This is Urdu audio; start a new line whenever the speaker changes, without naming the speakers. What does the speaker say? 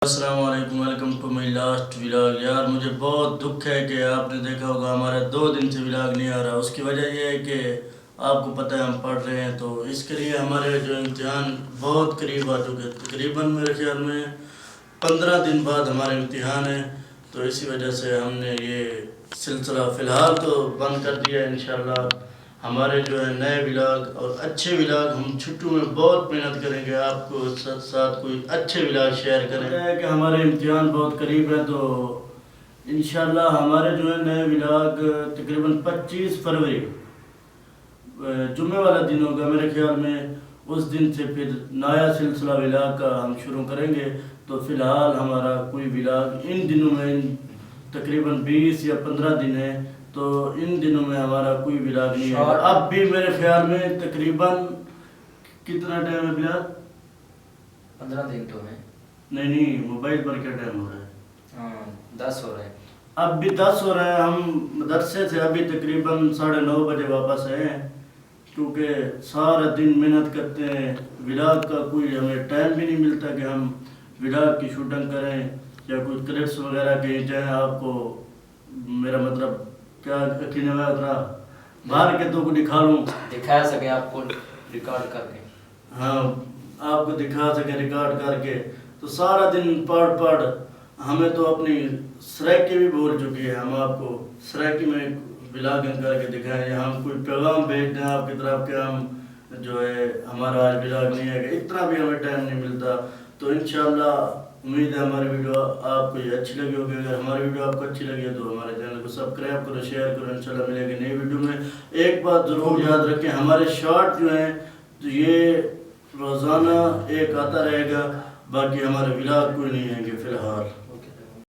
السلام علیکم، welcome to my last vlog. یار مجھے بہت دکھ ہے کہ آپ نے دیکھا ہوگا ہمارا 2 دن سے ولاگ نہیں آ رہا۔ اس کی وجہ یہ ہے کہ آپ کو پتہ ہے ہم پڑھ رہے ہیں، تو اس کے لیے ہمارے جو امتحان بہت قریب آ چکے ہیں۔ تقریباً میرے خیال میں 15 دن بعد ہمارے امتحان ہیں، تو اسی وجہ سے ہم نے یہ سلسلہ فی الحال تو بند کر دیا ہے۔ انشاءاللہ ہمارے جو ہے نئے ولاگ اور اچھے ولاگ ہم چھٹیوں میں بہت محنت کریں گے، آپ کو ساتھ کوئی اچھے ولاگ شیئر کریں گے کہ ہمارے امتحان بہت قریب ہے۔ تو انشاءاللہ ہمارے جو ہے نئے ولاگ تقریباً 25 فروری جمعہ والا دن ہوگا میرے خیال میں، اس دن سے پھر نیا سلسلہ ولاگ کا ہم شروع کریں گے۔ تو فی الحال ہمارا کوئی ولاگ ان دنوں میں تقریباً 20 یا 15 دن ہے، تو ان دنوں میں ہمارا کوئی ولاگ نہیں ہے۔ اب بھی میرے خیال میں تقریباً کتنا ٹائم ہے بلال؟
15 دن تو ہے۔
نہیں، موبائل پر کیا ٹائم ہو رہا ہے؟
10 ہو رہے ہیں۔
اب بھی 10 ہو رہے ہیں۔ ہم مدرسے سے ابھی تقریباً 9:30 بجے واپس آئے ہیں، کیونکہ سارا دن محنت کرتے ہیں۔ ولاگ کا کوئی ہمیں ٹائم بھی نہیں ملتا کہ ہم ولاگ کی شوٹنگ کریں یا کوئی کلپس وغیرہ کہیں جائیں۔ آپ کو میرا مطلب کیا یقین میں اترا باہر کے تو کو دکھا لوں،
دکھا سکے آپ کو ریکارڈ کر کے۔
ہاں، آپ کو دکھا سکے ریکارڈ کر کے۔ تو سارا دن پڑھ ہمیں تو اپنی سرائکی بھی بھول چکی ہے۔ ہم آپ کو سرائکی میں ولاگنگ کر کے دکھائیں، ہم کوئی پیغام بھیج دیں آپ کی طرف کہ ہم جو ہے ہمارا آج ولاگ نہیں ہے، کہ اتنا بھی ہمیں ٹائم نہیں ملتا۔ تو انشاءاللہ امید ہے ہماری ویڈیو آپ کو یہ اچھی لگی ہوگی۔ اگر ہماری ویڈیو آپ کو اچھی لگی ہے تو ہمارے چینل کو سبسکرائب کرو، شیئر کرو۔ انشاءاللہ ملے گی نئی ویڈیو میں۔ ایک بات ضرور یاد رکھیں، ہمارے شارٹ جو ہیں تو یہ روزانہ ایک آتا رہے گا، باقی ہمارے ولاگ کوئی نہیں ہیں گے فی الحال۔